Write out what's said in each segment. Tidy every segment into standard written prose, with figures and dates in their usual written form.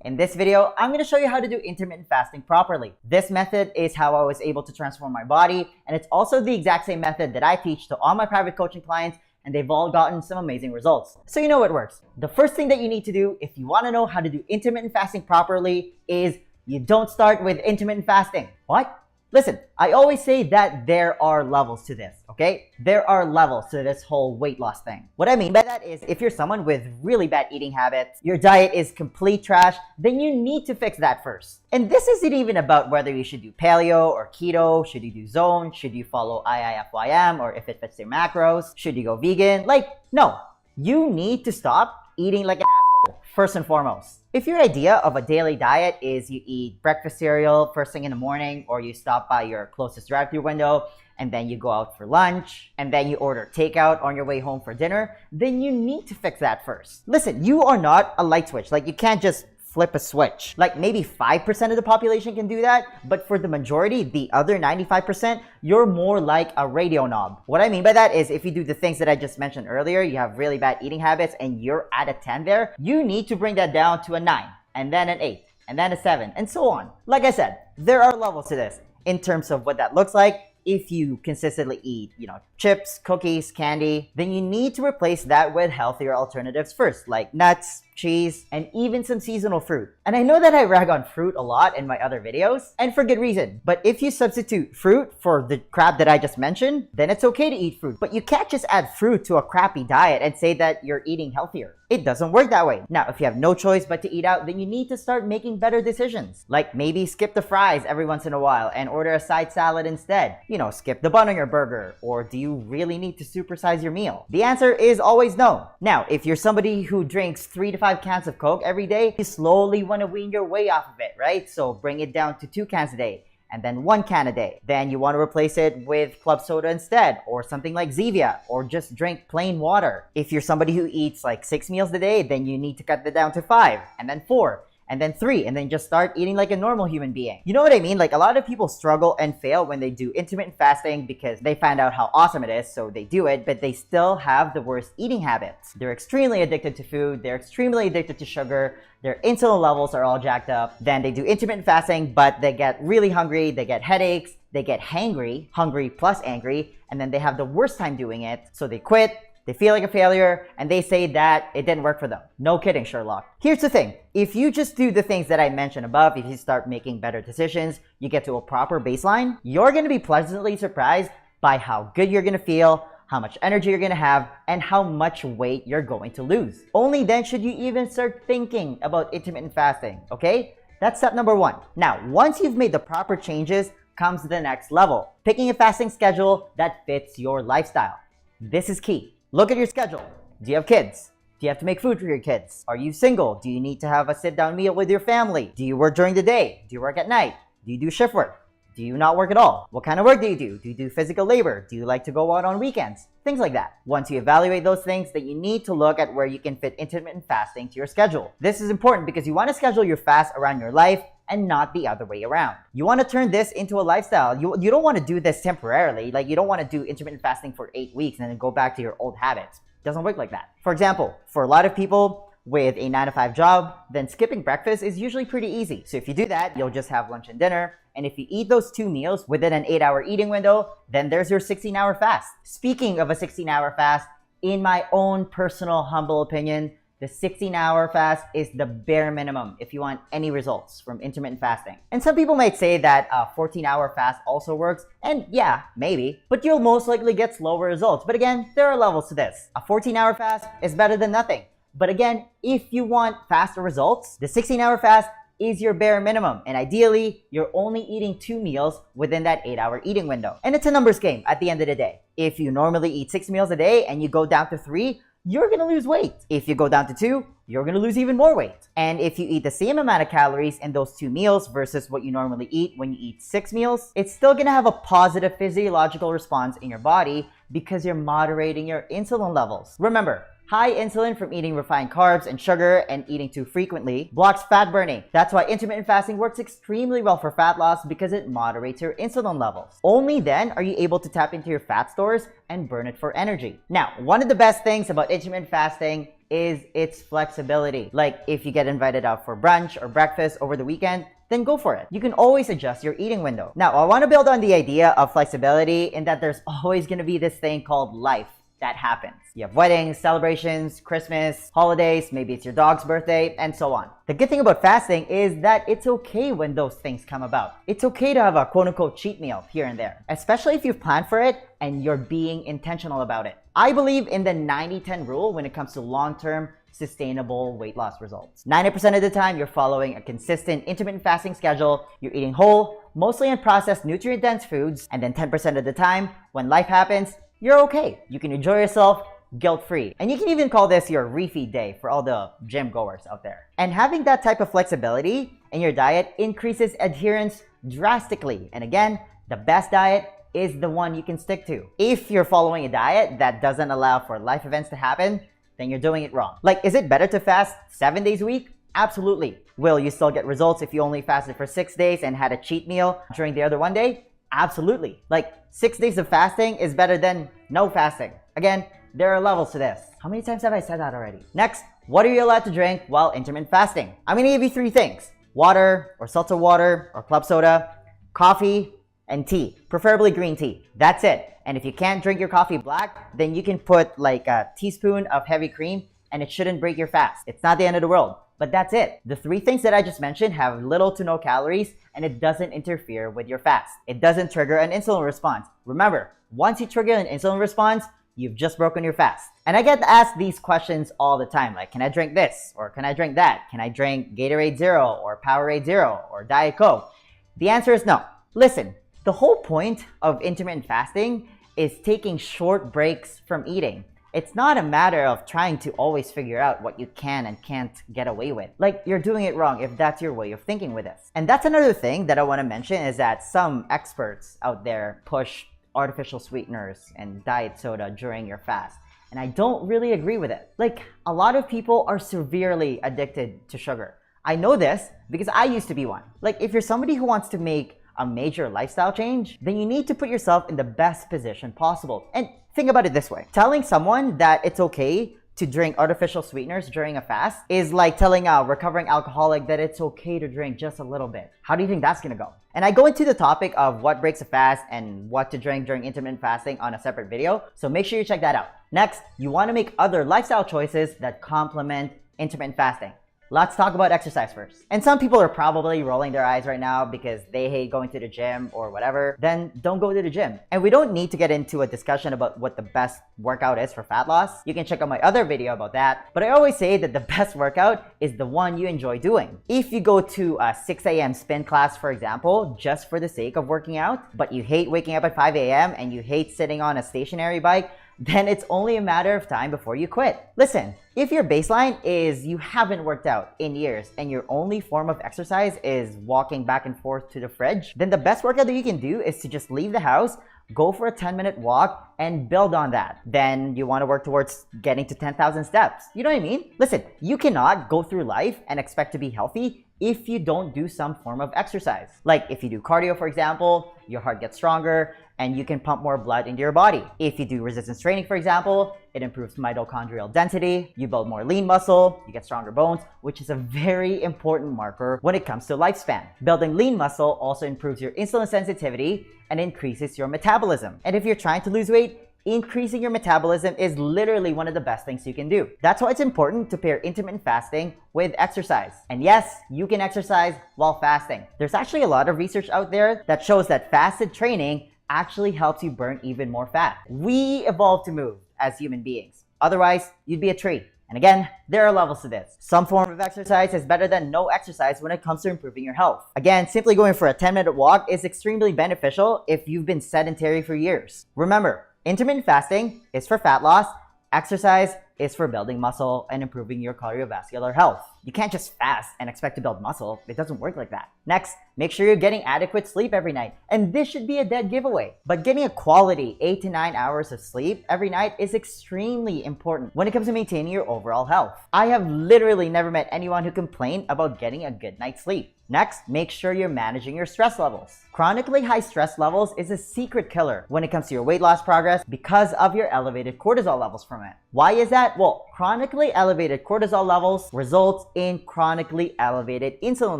In this video, I'm going to show you how to do intermittent fasting properly. This method is how I was able to transform my body, and it's also the exact same method that I teach to all my private coaching clients, and they've all gotten some amazing results. So you know it works. The first thing that you need to do if you want to know how to do intermittent fasting properly is you don't start with intermittent fasting. What? Listen, I always say that there are levels to this, okay? There are levels to this whole weight loss thing. What I mean by that is if you're someone with really bad eating habits, your diet is complete trash, then you need to fix that first. And this isn't even about whether you should do paleo or keto, should you do zone, should you follow IIFYM, or if it fits your macros, should you go vegan? Like, no, you need to stop eating like an asshole, first and foremost. If your idea of a daily diet is you eat breakfast cereal first thing in the morning, or you stop by your closest drive-thru window and then you go out for lunch and then you order takeout on your way home for dinner, then you need to fix that first. Listen, you are not a light switch. Like, you can't just flip a switch. Like, maybe 5% of the population can do that, but for the majority, the other 95%, you're more like a radio knob. What I mean by that is if you do the things that I just mentioned earlier, you have really bad eating habits and you're at a 10 there, you need to bring that down to a 9, and then an 8, and then a 7, and so on. Like I said, there are levels to this in terms of what that looks like. If you consistently eat, chips, cookies, candy, then you need to replace that with healthier alternatives first, like nuts, cheese, and even some seasonal fruit. And I know that I rag on fruit a lot in my other videos, and for good reason. But if you substitute fruit for the crap that I just mentioned, then it's okay to eat fruit. But you can't just add fruit to a crappy diet and say that you're eating healthier. It doesn't work that way. Now, if you have no choice but to eat out, then you need to start making better decisions. Like maybe skip the fries every once in a while and order a side salad instead. Skip the bun on your burger. Or do you really need to supersize your meal? The answer is always no. Now, if you're somebody who drinks 3 to 5 cans of Coke every day, you slowly want to wean your way off of it, right? So bring it down to 2 cans a day, and then 1 can a day. Then you want to replace it with club soda instead, or something like Zevia, or just drink plain water. If you're somebody who eats like 6 meals a day, then you need to cut that down to 5, and then 4, and then 3, and then just start eating like a normal human being. You know what I mean? Like, a lot of people struggle and fail when they do intermittent fasting because they find out how awesome it is, so they do it, but they still have the worst eating habits. They're extremely addicted to food, they're extremely addicted to sugar, their insulin levels are all jacked up. Then they do intermittent fasting, but they get really hungry, they get headaches, they get hangry, hungry plus angry, and then they have the worst time doing it, so they quit. They feel like a failure, and they say that it didn't work for them. No kidding, Sherlock. Here's the thing. If you just do the things that I mentioned above, if you start making better decisions, you get to a proper baseline, you're going to be pleasantly surprised by how good you're going to feel, how much energy you're going to have, and how much weight you're going to lose. Only then should you even start thinking about intermittent fasting, okay? That's step number 1. Now, once you've made the proper changes, comes the next level. Picking a fasting schedule that fits your lifestyle. This is key. Look at your schedule. Do you have kids? Do you have to make food for your kids? Are you single? Do you need to have a sit-down meal with your family? Do you work during the day? Do you work at night? Do you do shift work? Do you not work at all? What kind of work do you do? Do you do physical labor? Do you like to go out on weekends? Things like that. Once you evaluate those things, then you need to look at where you can fit intermittent fasting to your schedule. This is important because you want to schedule your fast around your life and not the other way around. You want to turn this into a lifestyle. You don't want to do this temporarily. Like, you don't want to do intermittent fasting for 8 weeks and then go back to your old habits. It doesn't work like that. For example, for a lot of people with a 9-to-5 job, then skipping breakfast is usually pretty easy. So if you do that, you'll just have lunch and dinner. And if you eat those 2 meals within an 8-hour eating window, then there's your 16-hour fast. Speaking of a 16-hour fast, in my own personal humble opinion, the 16-hour fast is the bare minimum if you want any results from intermittent fasting. And some people might say that a 14-hour fast also works, and yeah, maybe, but you'll most likely get slower results. But again, there are levels to this. A 14-hour fast is better than nothing. But again, if you want faster results, the 16-hour fast is your bare minimum. And ideally, you're only eating 2 meals within that 8-hour eating window. And it's a numbers game at the end of the day. If you normally eat 6 meals a day and you go down to 3, you're going to lose weight. If you go down to 2, you're going to lose even more weight. And if you eat the same amount of calories in those 2 meals versus what you normally eat when you eat 6 meals, it's still going to have a positive physiological response in your body because you're moderating your insulin levels. Remember, high insulin from eating refined carbs and sugar and eating too frequently blocks fat burning. That's why intermittent fasting works extremely well for fat loss, because it moderates your insulin levels. Only then are you able to tap into your fat stores and burn it for energy. Now, one of the best things about intermittent fasting is its flexibility. Like if you get invited out for brunch or breakfast over the weekend, then go for it. You can always adjust your eating window. Now, I want to build on the idea of flexibility in that there's always going to be this thing called life that happens. You have weddings, celebrations, Christmas, holidays, maybe it's your dog's birthday, and so on. The good thing about fasting is that it's okay when those things come about. It's okay to have a quote-unquote cheat meal here and there, especially if you've planned for it and you're being intentional about it. I believe in the 90-10 rule when it comes to long-term sustainable weight loss results. 90% of the time, you're following a consistent intermittent fasting schedule, you're eating whole, mostly unprocessed nutrient-dense foods, and then 10% of the time, when life happens, you're okay. You can enjoy yourself guilt-free. And you can even call this your refeed day for all the gym goers out there. And having that type of flexibility in your diet increases adherence drastically. And again, the best diet is the one you can stick to. If you're following a diet that doesn't allow for life events to happen, then you're doing it wrong. Like, is it better to fast 7 days a week? Absolutely. Will you still get results if you only fasted for 6 days and had a cheat meal during the other 1 day? Absolutely. Like 6 days of fasting is better than no fasting. Again, there are levels to this. How many times have I said that already? Next, what are you allowed to drink while intermittent fasting? I'm gonna give you 3 things: water or seltzer water or club soda, coffee, and tea, preferably green tea. That's it. And if you can't drink your coffee black, then you can put like a teaspoon of heavy cream and it shouldn't break your fast. It's not the end of the world, but that's it. The 3 things that I just mentioned have little to no calories and it doesn't interfere with your fast. It doesn't trigger an insulin response. Remember, once you trigger an insulin response, you've just broken your fast. And I get asked these questions all the time, like, can I drink this? Or can I drink that? Can I drink Gatorade Zero or Powerade Zero or Diet Coke? The answer is no. Listen, the whole point of intermittent fasting is taking short breaks from eating. It's not a matter of trying to always figure out what you can and can't get away with. Like, you're doing it wrong if that's your way of thinking with this. And that's another thing that I want to mention is that some experts out there push artificial sweeteners and diet soda during your fast. And I don't really agree with it. Like, a lot of people are severely addicted to sugar. I know this because I used to be one. Like, if you're somebody who wants to make a major lifestyle change, then you need to put yourself in the best position possible. And think about it this way. Telling someone that it's okay to drink artificial sweeteners during a fast is like telling a recovering alcoholic that it's okay to drink just a little bit. How do you think that's gonna go? And I go into the topic of what breaks a fast and what to drink during intermittent fasting on a separate video, so make sure you check that out. Next, you wanna make other lifestyle choices that complement intermittent fasting. Let's talk about exercise first. And some people are probably rolling their eyes right now because they hate going to the gym or whatever. Then don't go to the gym. And we don't need to get into a discussion about what the best workout is for fat loss. You can check out my other video about that. But I always say that the best workout is the one you enjoy doing. If you go to a 6 a.m. spin class, for example, just for the sake of working out, but you hate waking up at 5 a.m. and you hate sitting on a stationary bike, then it's only a matter of time before you quit. Listen, if your baseline is you haven't worked out in years and your only form of exercise is walking back and forth to the fridge, then the best workout that you can do is to just leave the house, go for a 10-minute walk, and build on that. Then you want to work towards getting to 10,000 steps. You know what I mean? Listen, you cannot go through life and expect to be healthy if you don't do some form of exercise. Like if you do cardio, for example, your heart gets stronger and you can pump more blood into your body. If you do resistance training, for example, it improves mitochondrial density, you build more lean muscle, you get stronger bones, which is a very important marker when it comes to lifespan. Building lean muscle also improves your insulin sensitivity and increases your metabolism. And if you're trying to lose weight, increasing your metabolism is literally one of the best things you can do. That's why it's important to pair intermittent fasting with exercise. And yes, you can exercise while fasting. There's actually a lot of research out there that shows that fasted training actually helps you burn even more fat. We evolved to move as human beings. Otherwise, you'd be a tree. And again, there are levels to this. Some form of exercise is better than no exercise when it comes to improving your health. Again, simply going for a 10-minute walk is extremely beneficial if you've been sedentary for years. Remember, intermittent fasting is for fat loss, exercise is for building muscle and improving your cardiovascular health. You can't just fast and expect to build muscle. It doesn't work like that. Next, make sure you're getting adequate sleep every night. And this should be a dead giveaway. But getting a quality 8 to 9 hours of sleep every night is extremely important when it comes to maintaining your overall health. I have literally never met anyone who complained about getting a good night's sleep. Next, make sure you're managing your stress levels. Chronically high stress levels is a secret killer when it comes to your weight loss progress because of your elevated cortisol levels from it. Why is that? that? Well, chronically elevated cortisol levels results in chronically elevated insulin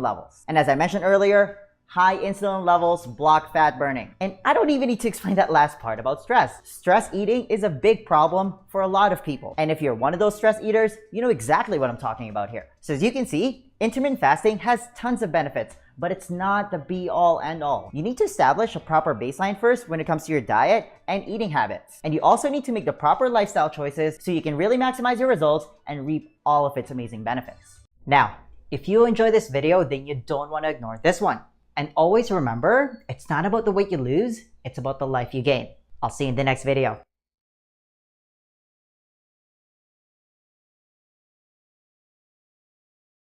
levels. And as I mentioned earlier, high insulin levels block fat burning. And I don't even need to explain that last part about stress. Stress eating is a big problem for a lot of people. And if you're one of those stress eaters, you know exactly what I'm talking about here. So as you can see, intermittent fasting has tons of benefits, but it's not the be-all end-all. You need to establish a proper baseline first when it comes to your diet and eating habits. And you also need to make the proper lifestyle choices so you can really maximize your results and reap all of its amazing benefits. Now, if you enjoy this video, then you don't want to ignore this one. And always remember, it's not about the weight you lose, it's about the life you gain. I'll see you in the next video.